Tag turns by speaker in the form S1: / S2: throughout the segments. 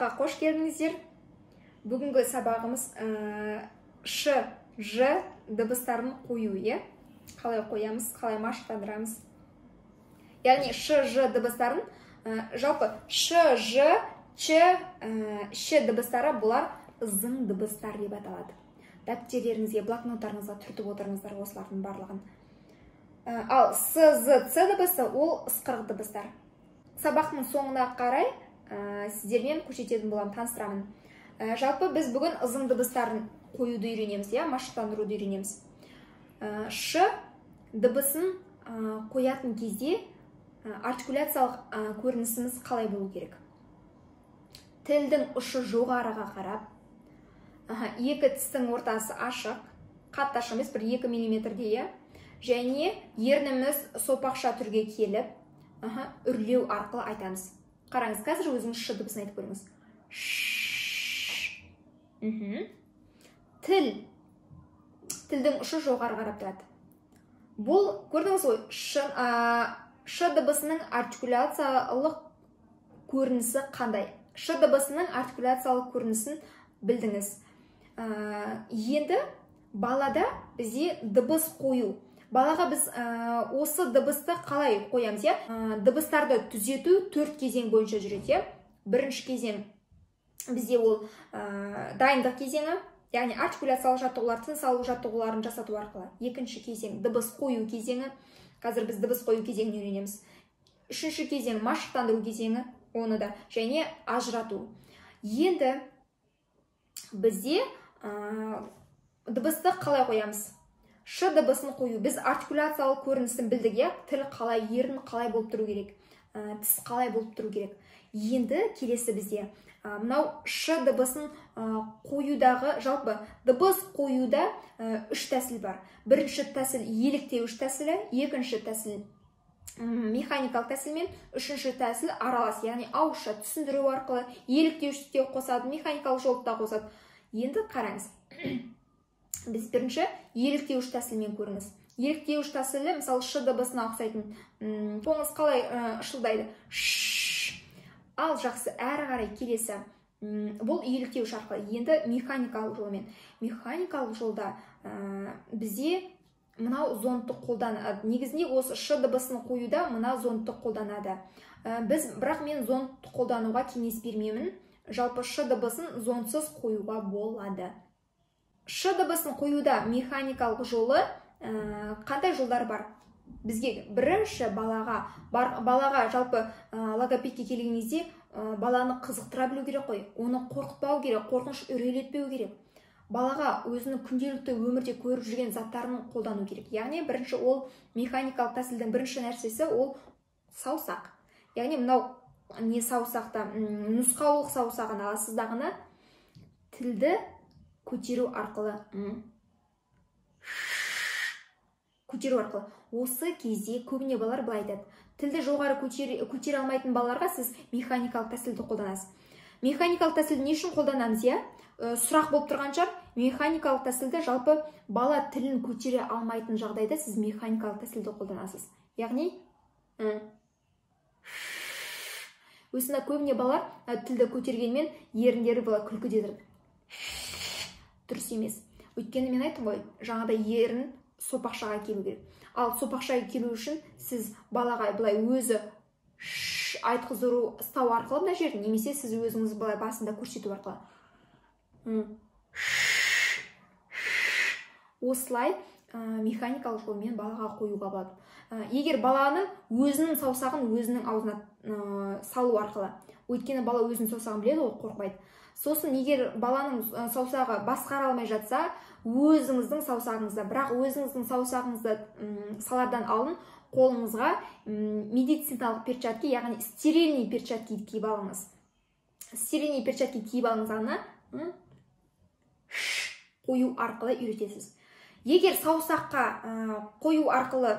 S1: сабаққа қош келдіңіздер. Бүгінгі сабағымыз ш, ж дыбыстарын қою, қалай қоямыз, қалай машықтандырамыз. Яғни ш, ж дыбыстарын, жалпы ш, ж, ч, ш дыбыстары бұлар зың дыбыстар деп аталады. Дәптерлеріңізге, блокноттарыңызға түртіп отырыңыздар осылардың барлығын. Ал с, з, ц дыбысы ол ысқырық дыбыстар. Сабақтың соңына қарай сіздермен көрсететін боламын, таныстырамын. Жалпы біз бүгін ызың дыбыстарын қоюды үйренеміз, машықтандыруды үйренеміз. Ш дыбысын қоятын кезде артикуляциялық көрінісіміз қалай болу керек? Тілдің ұшы жоғарыға қарап, екі тістің ортасы ашық, қатты ашық емес, бір 2 мм-де, және ерніміз сопақша түрге келіп, үрлеу арқылы айтамыз. Қараңыз, қазір өзіңіз ш дыбысын айтып көріңіз. Тілдің ұшы жоғары қарап тұрады. Бұл, көрдіңіз ғой, ш дыбысының артикуляциялық көрінісі қандай? Ш дыбысының артикуляциялық көрінісін білдіңіз. Енді балада бізде дыбыс қою. Балаға біз осы дыбысты қалай қоямыз? Дыбыстарды түзету 4 кезең бойынша жүреді. Бірінші кезең бізде ол дайындық кезеңі, яғни артикуляциялық жаттығулар, тыныс алу жаттығуларын жасату арқылы. Екінші кезең дыбыс қою кезеңі. Қазір біз дыбыс қою кезеңін үйренеміз. Үшінші кезең машықтандыру кезеңі, оны да және ажырату. Енді бізде дыбысты қалай қоямыз? Ш дыбысын қою. Біз артикуляциялық көрінісін білдік, тіл қалай, ерін қалай болып тұру керек, тіс қалай болып тұру керек. Енді келесі бізде мынау ш дыбысын қоюдағы, жалпы дыбыс қоюда 3 тәсіл бар. Бірінші тәсіл еліктеуіш тәсілі, екінші тәсіл механикалық тәсілмен, үшінші тәсіл аралас, яғни ауызша түсіндіру арқылы еліктеуіште қосады, механикалық жолда қосады. Енді қараңыз. Біз бірінші еліктеуіш тәсілмен көріңіз. Еліктеуіш тәсілі, мысалы, ш дыбысына ұқсайтын. Тоңыз қалай шылдайды? Ал жақсы, әрі қарай келесі. Бұл еліктеуіш арқылы. Енді механикалық жолмен. Механикалық жолда бізде мынау зондты қолданады. Негізінде осы ш дыбысын қоюда мына зондты қолданады. Бірақ мен зондты қолдануға кеңес бермеймін. Жалпы ш дыбысын зондсыз қоюға болады. Ш дыбысын қоюда механикалық жолы қандай жолдар бар? Бізге бірінші балаға жалпы логопедке келгеніңізде баланы қызықтыра білу керек қой. Оны қорқытпау керек, қорқыныш үрейретпеу керек. Балаға өзінің күнделікті өмірде көріп жүрген заттарын қолдану керек. Яғни бірінші ол механикалық тәсілдің бірінші нәрсесі ол саусақ. Яғни мынау не саусақта, нұсқаулық саусағын аласыздағына тілді көтеру арқылы. Осы кезде көбіне балалар былай айтады. Тілді жоғары көтере алмайтын балаларға сіз механикалық тәсілді қолданасыз. Механикалық тәсілді не үшін қолданамыз? Сұрақ болып тұрған шығар. Механикалық тәсілді жалпы бала тілін көтере алмайтын жағдайда сіз механикалық тәсілді қолданасыз. Яғни өсіна көбіне балалар тілді көтергенмен еріндері бала күлкіде тұрады. Дұрыс емес. Өйткені мен айттым ғой, жаңада ерін сопақшаға келу керек. Ал сопақшаға келу үшін сіз балаға былай өзі айтқыздыру ұстау арқылы мына жерін, немесе сіз өзіңіз былай басында көрсету арқылы. Осылай механикалық жолмен балаға қоюға болады. Егер баланы өзінің саусағын өзінің аузына салу арқылы, өйткені бала өзінің саусағын біледі, ол қорқпайды. Сосын егер баланың саусағы басқара алмай жатса, өзіңіздің саусағыңызда, бірақ өзіңіздің саусағыңызды салардан алын қолыңызға медициналық перчатки, яғни стерильный перчатки киіп алыңыз. Стерильный перчатки киіп алыңызға қою арқылы үйретесіз. Егер саусаққа қою арқылы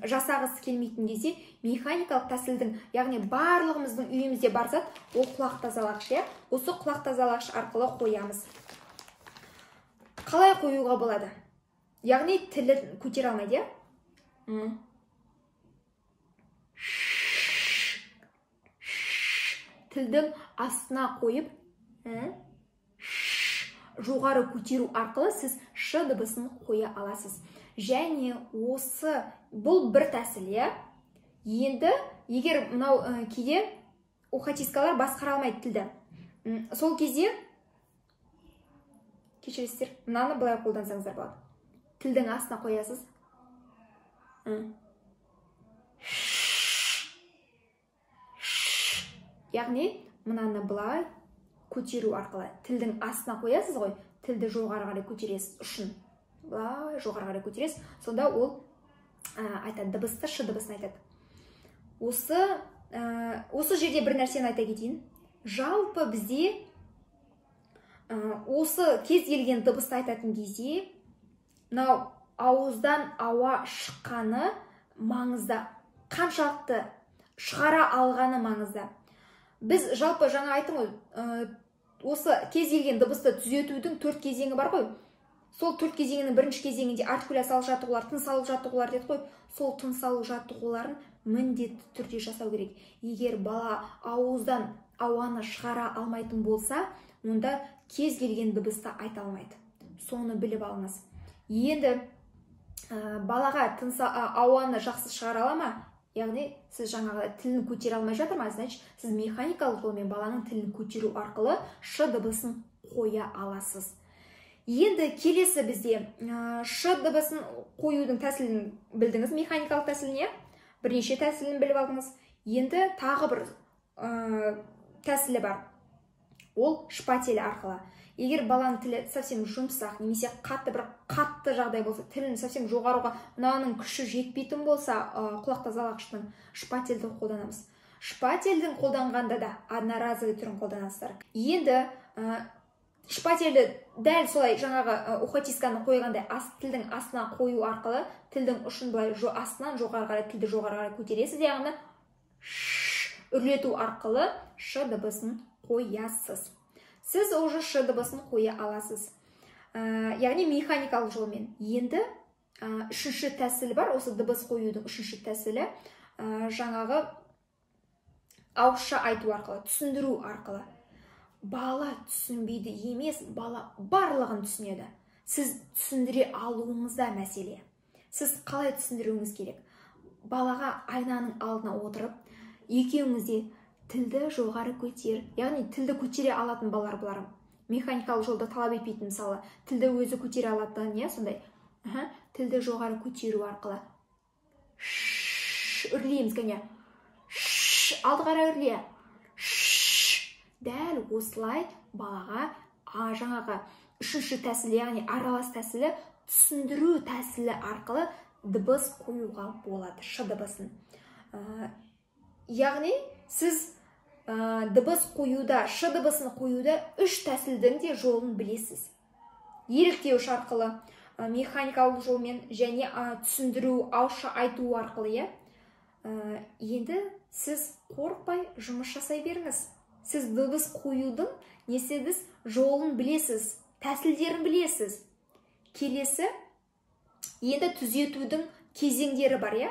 S1: жасағысы келмейтін кезде, механикалық тәсілдің, яғни барлығымыздың үйімізде бар зат, ол құлақ тазалағыш. Осы құлақ тазалағыш арқылы қоямыз. Қалай қоюға болады? Яғни тілі көтере алмайды. Тілдің астына қойып, жоғары көтеру арқылы сіз ш дыбысын қоя аласыз. Және осы бұл бір тәсіл, иә. Енді егер мынау кейде ухачискалар басқара алмайды тілді. Сол кезде кешіресіздер, мынаны былай қолдансаңыздар болады. Тілдің астына қоясыз. Яғни мынаны былай көтеру арқылы тілдің астына қоясыз ғой, тілді жоғары қарай көтересіз, ұшын былай жоғары қарай көтересіз, сонда ол айтады, дыбысты ш дыбысын айтады. Осы жерде бір нәрсені айта кетейін. Жалпы бізде осы кез келген дыбысты айтатын кезде мынау ауыздан ауа шыққаны маңызды, қаншалықты шығара алғаны маңызды. Біз жалпы жаңа айттым ғой, осы кез келген дыбысты түзетудің 4 кезеңі бар ғой. Сол 4 кезеңінің бірінші кезеңінде артикуляциялық жаттығулар, тыныс алу жаттығулар деді ғой. Сол тыныс алу жаттығуларын міндетті түрде жасау керек. Егер бала ауыздан ауаны шығара алмайтын болса, онда кез келген дыбысты айта алмайды. Соны біліп алыңыз. Енді балаға ауаны жақсы шығара ала ма? Яғни сіз жаңағы тілін көтере алмай жатыр ма? Значит, сіз механикалық жолмен баланың тілін көтеру арқылы ш дыбысын қоя аласыз. Енді келесі бізде ш дыбысын қоюдың тәсілін білдіңіз, механикалық тәсіліне, бірнеше тәсілін біліп алдыңыз. Енді тағы бір тәсілі бар. Ол шпатель арқылы. Егер баланың тілі совсем жұмсақ, немесе қатты жағдай болса, тілін совсем жоғарыға, мынаның күші жетпейтін болса, құлақ тазалағыштың шпательді қолданамыз. Шпательдің қолданғанда да одноразовый түрін қолданасыздар. Енді шпательді дәл солай жаңағы ухачисканы қойғандай тілдің астына қою арқылы тілдің ұшын былай астынан жоғары қарай, тілді жоғары қарай көтересіз, яғни үрлету арқылы ш дыбысын қоясыз. Сіз уже ш дыбысын қоя аласыз. Яғни механикалық жолмен. Енді үшінші тәсіл бар, осы дыбыс қоюдың үшінші тәсілі жаңағы ауызша айту арқылы, түсіндіру арқылы. Бала түсінбейді емес, бала барлығын түсінеді. Сіз түсіндіре алуыңызда мәселе. Сіз қалай түсіндіруіңіз керек? Балаға айнаның алдына отырып, екеуіңізде тілді жоғары көтер. Яғни тілді көтере алатын балалар бұлар. Механикалық жолда талап етпейтін, мысалы, тілді өзі көтере алатын, не сондай. Тілді жоғары көтеру арқылы. Үрлейміз, кәне. Алды қарай үрле. Дәл осылай балаға жаңағы үшінші тәсілі, яғни аралас тәсілі, түсіндіру тәсілі арқылы дыбыс қоюға болады, ш дыбысын. Яғни сіз дыбыс қоюда, ш дыбысын қоюда үш тәсілдің де жолын білесіз. Еліктеуіш арқылы, механикалық жолмен және түсіндіру, ауызша айту арқылы. Енді сіз қорықпай жұмыс жасай беріңіз. Сіз дыбыс қоюдың несіз жолын білесіз, тәсілдерін білесіз. Келесі, енді түзетудің кезеңдері бар, я?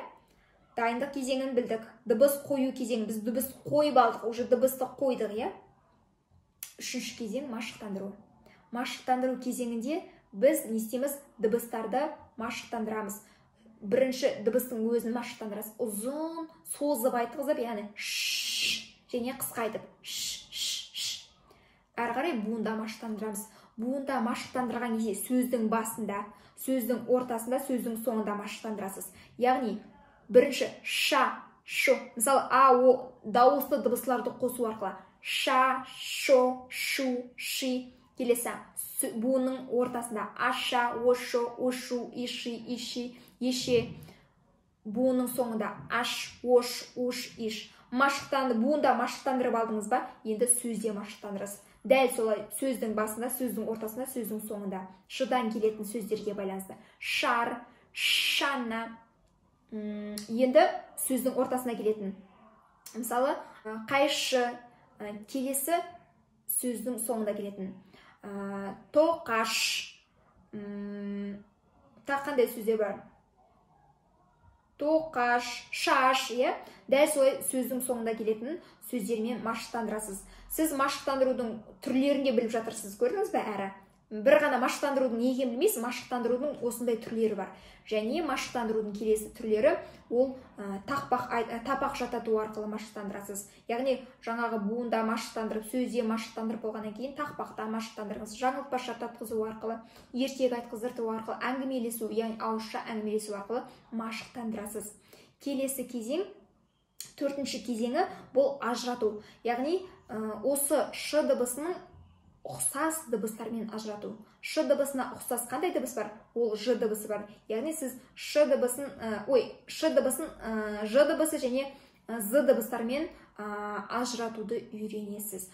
S1: Дайындық кезеңін білдік. Дыбыс қою кезеңі, біз дыбыс қойып алдық, уже дыбысты қойдық, я? Үшінші кезең машықтандыру. Машықтандыру кезеңінде біз не істейміз? Дыбыстарды машықтандырамыз. Бірінші дыбыстың өзін машықтандырасыз. Ұзын, созып айтқызып, яғни және қысқайтып. Әрі қарай буында машықтандырамыз. Буында машықтандырған кезде сөздің басында, сөздің ортасында, сөздің соңында машықтандырасыз. Яғни бірінші ша, шу. Мысалы, а, о дауысты дыбысларды қосу арқылы. Ша, шо, шу, ши. Келесі буының ортасында аша, ошо, ошу, иши, иши, еше. Буының соңында аш, ош, уш, иш. Буында машықтандырып алдыңыз ба, енді сөзде машықтандырасыз. Дәл солай сөздің басында, сөздің ортасында, сөздің соңында. Шыдан келетін сөздерге байланысты. Шар, шана. Енді сөздің ортасына келетін. Мысалы, қайшы, келесі сөздің соңында келетін. Тоқаш. Тақ қандай сөздер бар? тоқаш, шаш, иә, дәл солай сөздің соңында келетін сөздермен машықтандырасыз. Сіз машықтандырудың түрлерін де біліп жатырсыз, көрдіңіз бе әрі? Бір ғана машықтандырудың не екенін білмейсіз, машықтандырудың осындай түрлері бар. Және машықтандырудың келесі түрлері ол тапақ жатату арқылы машықтандырасыз. Яғни жаңағы буында машықтандырып, сөзде машықтандырып болғаннан кейін тақпақта машықтандырыңыз. Жаңылтпаш жататқызу арқылы, ертек айтқыздырту арқылы, әңгімелесу, яғни ауызша әңгімелесу арқылы машықтандырасыз. Келесі кезең, төртінші кезеңі бұл ажырату. Яғни осы ш дыбысының ұқсас дыбыстармен ажырату. Ш дыбысына ұқсас қандай дыбыс бар? Ол ж дыбысы бар. Яғни сіз ш дыбысын, ж дыбысы және з дыбыстармен ажыратуды үйренесіз.